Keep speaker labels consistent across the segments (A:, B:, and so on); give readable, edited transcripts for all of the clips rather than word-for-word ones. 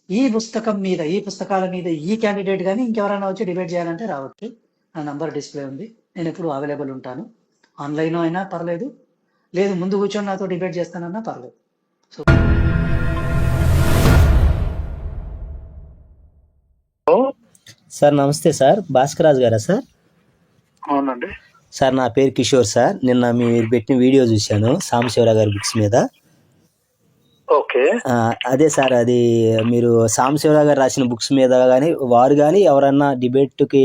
A: ఈ పుస్తకాల మీద ఈ క్యాండిడేట్ కానీ ఇంకెవరైనా వచ్చి డిబేట్ చేయాలంటే రావచ్చు. నా నంబర్ డిస్ప్లే ఉంది. నేను ఎప్పుడు అవైలబుల్ ఉంటాను. ఆన్లైన్ అయినా పర్లేదు, లేదు ముందు కూర్చొని నాతో డిబేట్ చేస్తానన్నా పర్లేదు. సో
B: సార్ నమస్తే సార్, భాస్కరాజు గారా సార్?
C: అవునండి
B: సార్ నా పేరు కిషోర్ సార్. నిన్న మీరు పెట్టిన వీడియో చూశాను సాంబశివరావు గారి బుక్స్ మీద.
C: ఓకే
B: అదే సార్, అది మీరు సాంబశివరావు గారు రాసిన బుక్స్ మీద కానీ వారు కానీ ఎవరన్నా డిబేట్కి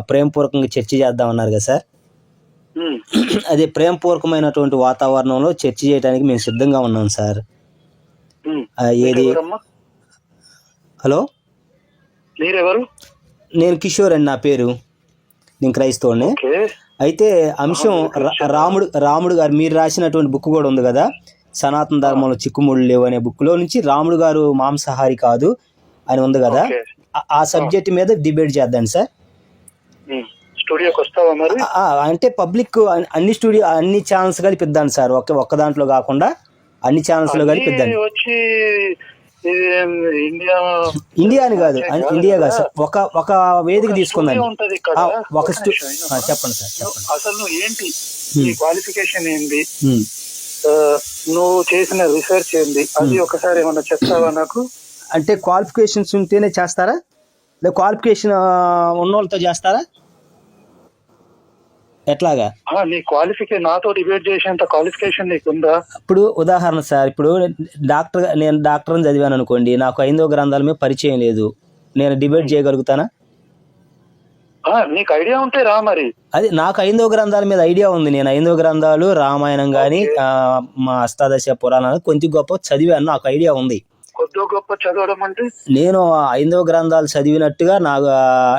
B: ప్రేమపూర్వకంగా చర్చ చేద్దామన్నారు కదా సార్. అదే ప్రేమపూర్వకమైనటువంటి వాతావరణంలో చర్చ చేయడానికి మేము సిద్ధంగా ఉన్నాం సార్. ఏది? హలో,
C: మీరెవరు?
B: నేను కిషోర్ అండి నా పేరు. నేను క్రైస్తవుని. అయితే అంశం రాముడు గారు మీరు రాసినటువంటి బుక్ కూడా ఉంది కదా, సనాతన ధర్మంలో చిక్కుముళ్ళు లేవు అనే బుక్ లో నుంచి రాముడు గారు మాంసాహారి కాదు అని ఉంది కదా, ఆ సబ్జెక్ట్ మీద డిబేట్ చేద్దాం సార్.
C: స్టూడియోకి వస్తావా మరి?
B: అంటే పబ్లిక్ అన్ని ఛానల్స్ కలిపిద్దాం సార్, ఒక్క దాంట్లో కాకుండా అన్ని ఛానల్స్ లో కలిపిద్దాం.
C: వచ్చి
B: ఇండియా అని కాదు, ఇండియా కాదు సార్, ఒక వేదిక తీసుకుందాం. చెప్పండి సార్, చెప్పండి.
C: అసలు నువ్వు ఏంటి, నీ క్వాలిఫికేషన్ ఏంటి, నువ్వు చేసిన రీసెర్చ్ ఏంది, అది ఒకసారి ఏమన్నా చెప్తావా నాకు?
B: అంటే క్వాలిఫికేషన్స్ ఉంటేనే చేస్తారా, లేదా క్వాలిఫికేషన్ ఉన్న వాళ్ళతో చేస్తారా, ఎట్లాగా?
C: నీ క్వాలిఫికేషన్ నాతో డిబేట్ చేసేంత క్వాలిఫికేషన్ నీకుందా?
B: ఇప్పుడు ఉదాహరణ సార్, ఇప్పుడు నేను డాక్టర్ అని చదివాను అనుకోండి, నాకు 5వ గ్రంథాల మీద పరిచయం లేదు, నేను డిబేట్ చేయగలుగుతానా?
C: నీకు ఐడియా ఉంటే రా మరి.
B: అది నాకు 5వ గ్రంథాల మీద ఐడియా ఉంది. నేను 5వ గ్రంథాలు, రామాయణం గాని మా అష్టాదశ పురాణాలు కొంచెం గొప్ప చదివాను, నాకు ఐడియా ఉంది.
C: కొద్ది గొప్ప చదవడం అంటే
B: నేను 5వ గ్రంథాలు చదివినట్టుగా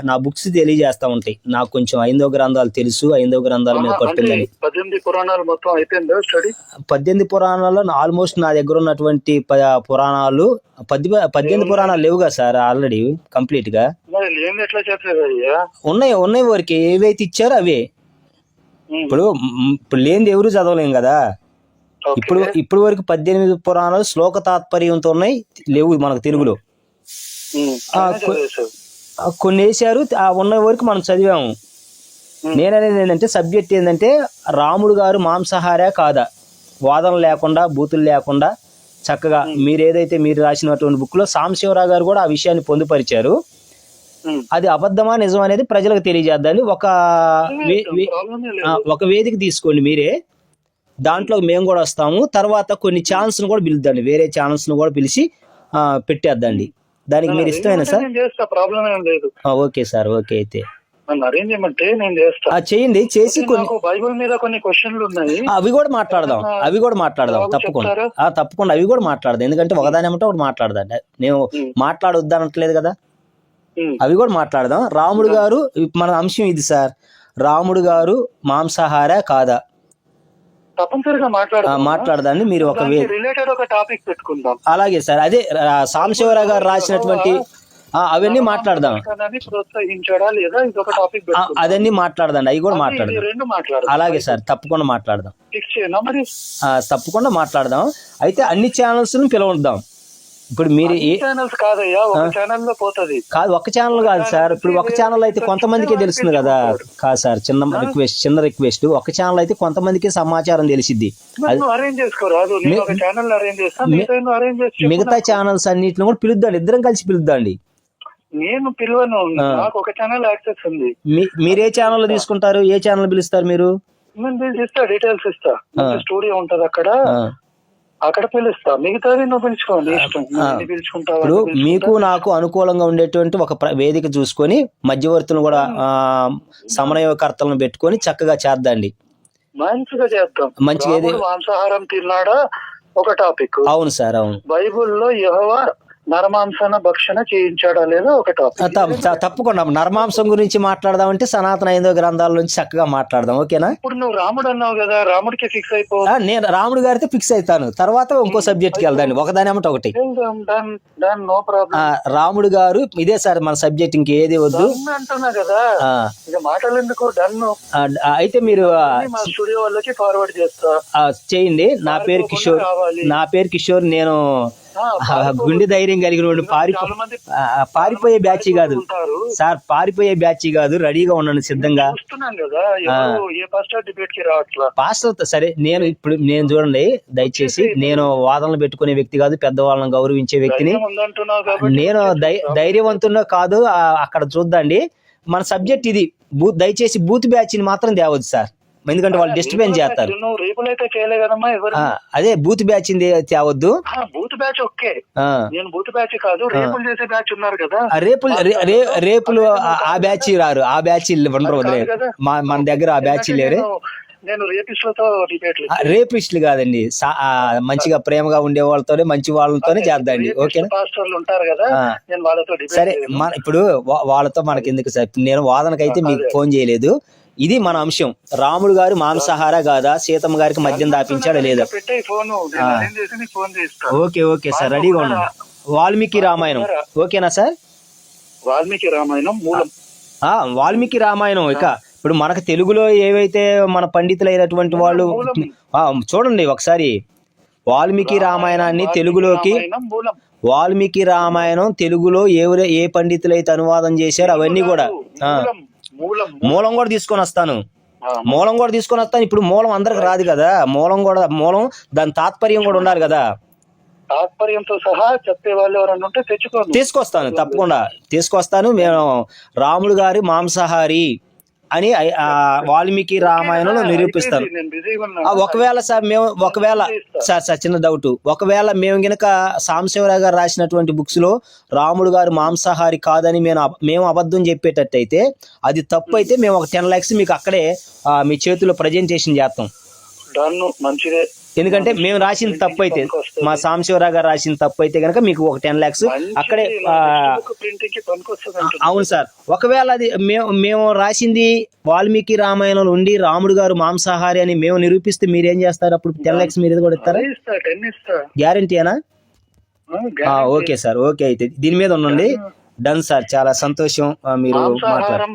B: నా బుక్స్ తెలియజేస్తా ఉంటాయి. నాకు కొంచెం 5వ గ్రంథాలు తెలుసు, 5వ గ్రంథాల మీద పట్టిందని.
C: 18 పురాణాలు మొత్తం అయిపోయిందా స్టడీ?
B: 18 పురాణాల్లో ఆల్మోస్ట్ నా దగ్గర ఉన్నటువంటి పురాణాలు 18 పురాణాలు లేవుగా సార్ ఆల్రెడీ కంప్లీట్ గా.
C: ఎట్లా చెప్పలేదయ్యా?
B: ఉన్నాయి వరకు ఏవైతే ఇచ్చారో అవే. ఇప్పుడు లేనిది ఎవరు చదవలేం కదా. ఇప్పుడు వరకు 18 పురాణాలు శ్లోక తాత్పర్యంతో ఉన్నాయి, లేవు మనకు తెలుగులో. కొన్ని వేసారు, ఉన్న వరకు మనం చదివాము. నేననేది ఏంటంటే సబ్జెక్ట్ ఏంటంటే రాముడు గారు మాంసాహారే కాదా, వాదన లేకుండా బూతులు లేకుండా చక్కగా మీరు రాసినటువంటి బుక్ లో సాంబశివరావు గారు కూడా ఆ విషయాన్ని పొందుపరిచారు. అది అబద్ధమా నిజం అనేది ప్రజలకు తెలియజేద్దాన్ని ఒక వేదిక తీసుకోండి మీరే, దాంట్లో మేము కూడా వస్తాము. తర్వాత కొన్ని ఛానల్స్ ను కూడా పిలుద్దండి, వేరే ఛానల్స్ ను కూడా పిలిచి పెట్టేద్దండి. దానికి మీరు ఇష్టమేనా సార్? Okay sir, okay. అయితే చేయండి, చేసి
C: బైబిల్ మీద కొన్ని క్వశ్చన్లు ఉన్నాయి,
B: అవి కూడా మాట్లాడదాం తప్పకుండా అవి కూడా మాట్లాడదాం. ఎందుకంటే ఒకదాని ఏమంటే ఒకటి మాట్లాడదాం, నేను మాట్లాడొద్దనట్లేదు కదా, అవి కూడా మాట్లాడదాం. రాముడు గారు, మన అంశం ఇది సార్, రాముడు గారు మాంసాహారా కాదా
C: తప్పనిసరిగా
B: మాట్లాడదాన్ని మీరు ఒక
C: రిలేటెడ్ ఒక టాపిక్ పెట్టుకుందాం.
B: అలాగే సార్, అదే సాంబశివరావు గారు రాసినటువంటి అవన్నీ మాట్లాడదాం.
C: ప్రోత్సహించాడా లేదా ఇదొక టాపిక్
B: అదన్నీ మాట్లాడదాం, అవి కూడా మాట్లాడదాం. అలాగే సార్, తప్పకుండా మాట్లాడదాం, తప్పకుండా మాట్లాడదాం. అయితే అన్ని ఛానల్స్ ను పిలవద్దాం. ఇప్పుడు మీరు కాదు, ఒక్క ఛానల్ కాదు సార్. ఇప్పుడు ఒక ఛానల్ అయితే కొంతమందికే తెలుస్తుంది కదా. కాదు సార్, చిన్న రిక్వెస్ట్, ఒక ఛానల్ అయితే కొంతమందికి సమాచారం తెలిసిద్ది. మిగతా ఛానల్స్ అన్నిటిని కూడా పిలుద్దాండి, ఇద్దరం కలిసి పిలుద్దాండి.
C: నేను పిలువను, నాకు ఒక ఛానల్ యాక్సెస్ ఉంది.
B: మీరే ఛానల్ తీసుకుంటారు, ఏ ఛానల్ పిలుస్తారు మీరు?
C: డీటెయిల్స్ ఇస్తా, స్టూడియో ఉంటది అక్కడ పిలుస్తా, మిగతాది నువ్వు పిలుచుకోండి.
B: ఇప్పుడు మీకు నాకు అనుకూలంగా ఉండేటువంటి ఒక వేదిక చూసుకొని మధ్యవర్తులను కూడా సమన్వయకర్తలను పెట్టుకొని చక్కగా చేద్దాండి,
C: మంచిగా చేద్దాం. మంచిగా మాంసాహారం తిన్నాడా ఒక టాపిక్.
B: అవును సార్, అవును.
C: బైబుల్లో యెహోవా నరమాంసాన భక్షణ చేయించాడా లేదా ఒక టాపిక్.
B: తప్పకుండా నరమాంసం గురించి మాట్లాడదామంటే సనాతన 5వ గ్రంథాల నుంచి చక్కగా మాట్లాడదాం, ఓకేనా?
C: ఇప్పుడు నువ్వు రాముడు అన్నావు కదా, రాముడికి ఫిక్స్ అయిపో.
B: నేను రాముడు గారితో ఫిక్స్ అవుతాను, తర్వాత ఇంకో సబ్జెక్ట్ కి వెళ్దాం, ఒకదాని ఏమంటే ఒకటి.
C: No problem.
B: రాముడు గారు ఇదే సార్ మన సబ్జెక్ట్, ఇంకేది వద్దు
C: అంటున్నా కదా, ఇక మాటలు ఎందుకు. డన్.
B: అయితే మీరు
C: స్టూడియో వాళ్ళకి ఫార్వర్డ్ చేస్తా,
B: చేయండి. నా పేరు కిషోర్, నేను గుండె ధైర్యం కలిగిన వాడు
C: చాలా మంది
B: పారిపోయే బ్యాచ్ కాదు
C: ఉంటారు.
B: సార్, పారిపోయే బ్యాచ్ కాదు, రెడీగా ఉన్నాను సిద్ధంగా.
C: చూస్తున్నాను కదా, ఎవరు ఏ పాస్టర్ డిబేట్ కి రావట్లా.
B: పాస్టర్ సరే, నేను చూడండి దయచేసి, నేను వాదనలు పెట్టుకునే వ్యక్తి కాదు, పెద్దవాళ్ళని గౌరవించే వ్యక్తిని.
C: ఉందంటున్నావు కాబట్టి
B: నేను ధైర్యవంతున్నా కాదు. అక్కడ చూద్దండి, మన సబ్జెక్ట్ ఇది. దయచేసి బూత్ బ్యాచ్ ని మాత్రం తేవద్దు సార్, ఎందుకంటే వాళ్ళు డిస్టర్బెన్స్ చేస్తారు.
C: నువ్వు రేపులైతే చేయలే కదమ్మా ఎవరు.
B: అదే బూత్ బ్యాచ్ తేవద్దు.
C: బూత్ బ్యాచ్ ఓకే, నేను బూత్ బ్యాచ్ కాదు, రేపులు చేసే బ్యాచ్ ఉన్నారు కదా.
B: రేపులు ఆ బ్యాచ్ రారు, ఆ బ్యాచ్ ఉండరు, వదిలేదు. మన దగ్గర ఆ బ్యాచ్ లేరు.
C: నేను రేపిస్టులతో
B: రేపిస్టులు కాదండి, మంచిగా ప్రేమగా ఉండే వాళ్ళతోనే, మంచి వాళ్ళతోనే చేద్దాండి. ఓకేనా?
C: పాస్టర్లు ఉంటారు కదా, నేను వాళ్ళతో
B: సరే. ఇప్పుడు వాళ్ళతో మనకి ఎందుకు సార్, నేను వాదనకైతే మీకు ఫోన్ చేయలేదు. ఇది మన అంశం. రాముడు గారు మాంసాహార కాదా, సీతమ్మ గారికి మద్యం దాపించాడా లేదా? ఓకే సార్, రెడీగా ఉన్నాను. వాల్మీకి రామాయణం ఓకేనా సార్?
C: వాల్మీకి రామాయణం మూలం.
B: వాల్మీకి రామాయణం. ఇక ఇప్పుడు మనకు తెలుగులో ఏవైతే మన పండితులైనటువంటి వాళ్ళు చూడండి ఒకసారి, వాల్మీకి రామాయణాన్ని తెలుగులోకి, వాల్మీకి రామాయణం తెలుగులో ఏ పండితులైతే అనువాదం చేశారో అవన్నీ కూడా మూలం కూడా తీసుకొని వస్తాను. ఇప్పుడు మూలం అందరికి రాదు కదా, మూలం దాని తాత్పర్యం కూడా ఉండాలి కదా.
C: తాత్పర్యంతో సహా చెప్పే వాళ్ళు ఎవరన్నా ఉంటే
B: తీసుకొస్తాను, తప్పకుండా తీసుకొస్తాను. మేము రాముడు గారి మాంసాహారి అని వాల్మీకి రామాయణంలో నిరూపిస్తాను. ఒకవేళ సార్ సార్ చిన్న డౌట్, ఒకవేళ మేము గనక సాంబశివరావు గారు రాసినటువంటి బుక్స్ లో రాముడు గారు మాంసాహారి కాదని మేము అబద్ధం చెప్పేటట్టయితే, అది తప్పు అయితే మేము ఒక 10 lakhs మీకు అక్కడే మీ చేతిలో ప్రజెంటేషన్ చేస్తాం.
C: మంచిదే,
B: ఎందుకంటే మేము రాసిన తప్పు అయితే, మా సాంబశివరావు గారు రాసిన తప్పు అయితే కనుక మీకు ఒక 10 lakhs అక్కడే. అవును సార్, ఒకవేళ అది మేము రాసింది వాల్మీకి రామాయణంలో ఉండి రాముడు గారు మాంసాహారి అని మేము నిరూపిస్తే మీరేం చేస్తారు? అప్పుడు 10 lakhs మీరు కూడా ఇస్తారా? గ్యారంటీనా? Okay sir, okay. అయితే దీని మీద ఉండండి. డన్ సార్, చాలా సంతోషం. మీరు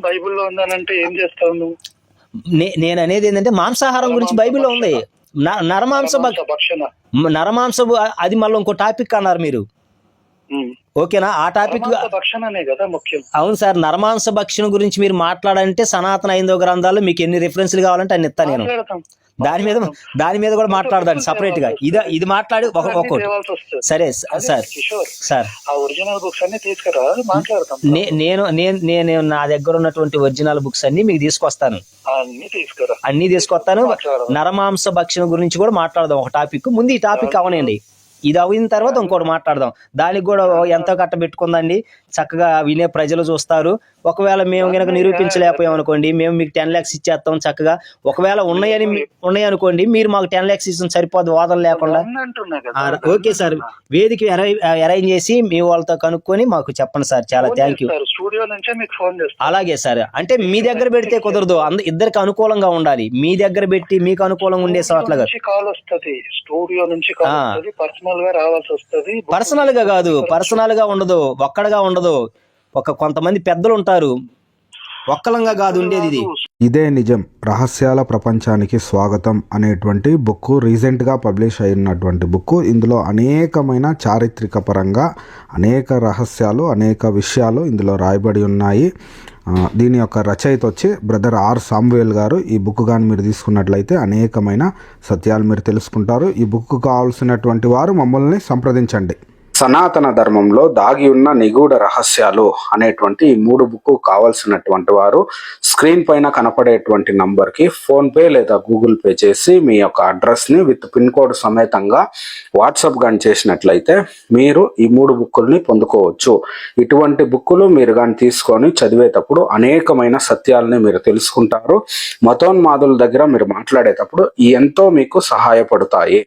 C: బైబిల్లో ఉందనంటే ఏం చేస్తావు?
B: నేను అనేది ఏంటంటే మాంసాహారం గురించి బైబిల్లో ఉంది. నరమాంస అది మళ్ళీ ఇంకో టాపిక్ అన్నారు మీరు. ఓకేనా? ఆ టాపిక్ అవును సార్. నరమాంస భక్షణ గురించి మీరు మాట్లాడంటే సనాతన 5వ గ్రంథాల్లో మీకు ఎన్ని రిఫరెన్స్లు కావాలంటే అన్ని ఇస్తా నేను. దాని మీద కూడా మాట్లాడదాన్ని సపరేట్ గా. ఇది మాట్లాడి ఒక్కొక్కటి. సరే సార్, నేను నా దగ్గర ఉన్నటువంటి ఒరిజినల్ బుక్స్ అన్ని మీకు తీసుకొస్తాను. అన్ని తీసుకొస్తాను. నరమాంస భక్షణ గురించి కూడా మాట్లాడదాం ఒక టాపిక్. ముందు ఈ టాపిక్ అవనండి, ఇది అయిన తర్వాత ఇంకోటి మాట్లాడదాం. దానికి కూడా ఎంతో కట్ట పెట్టుకుందండి, చక్కగా వినే ప్రజలు చూస్తారు. ఒకవేళ మేము కనుక నిరూపించలేకపోయాం అనుకోండి, మేము మీకు 10 lakhs ఇచ్చేస్తాం చక్కగా. ఒకవేళ ఉన్నాయనుకోండి, మీరు మాకు 10 lakhs ఇస్తాం, సరిపోదు వాదన లేకుండా. ఓకే సార్, వేదిక అరేంజ్ చేసి మీ వాళ్ళతో కనుక్కొని మాకు చెప్పండి సార్. చాలా థ్యాంక్ యూ. అలాగే సార్. అంటే మీ దగ్గర పెడితే కుదరదు, ఇద్దరికి అనుకూలంగా ఉండాలి. మీ దగ్గర పెట్టి మీకు అనుకూలంగా ఉండే చోట్ల పర్సనల్ గా కాదు, పర్సనల్ గా ఉండదు, ఒక్కడగా ఉండదు. కొంతమంది పెద్దలు ఉంటారు, ఒక్కలంగా కాదు ఉండేది. ఇది
D: ఇదే నిజం రహస్యాల ప్రపంచానికి స్వాగతం అనేటువంటి బుక్ రీసెంట్గా పబ్లిష్ అయినటువంటి బుక్. ఇందులో అనేకమైన చారిత్రక పరంగా అనేక రహస్యాలు, అనేక విషయాలు ఇందులో రాయబడి ఉన్నాయి. దీని యొక్క రచయిత వచ్చి బ్రదర్ ఆర్ సామ్యుయల్ గారు. ఈ బుక్ కానీ మీరు తీసుకున్నట్లయితే అనేకమైన సత్యాలు మీరు తెలుసుకుంటారు. ఈ బుక్ కావాల్సినటువంటి వారు మమ్మల్ని సంప్రదించండి. సనాతన ధర్మంలో దాగి ఉన్న నిగూఢ రహస్యాలు అనేటువంటి ఈ 3 బుక్ కావాల్సినటువంటి వారు స్క్రీన్ పైన కనపడేటువంటి నంబర్కి ఫోన్పే లేదా గూగుల్ పే చేసి మీ యొక్క అడ్రస్ని విత్ పిన్ కోడ్ సమేతంగా వాట్సాప్ కానీ చేసినట్లయితే మీరు ఈ 3 బుక్కుల్ని పొందుకోవచ్చు. ఇటువంటి బుక్కులు మీరు కానీ తీసుకొని చదివేటప్పుడు అనేకమైన సత్యాలని మీరు తెలుసుకుంటారు. మతోన్మాదుల దగ్గర మీరు మాట్లాడేటప్పుడు ఎంతో మీకు సహాయపడతాయి.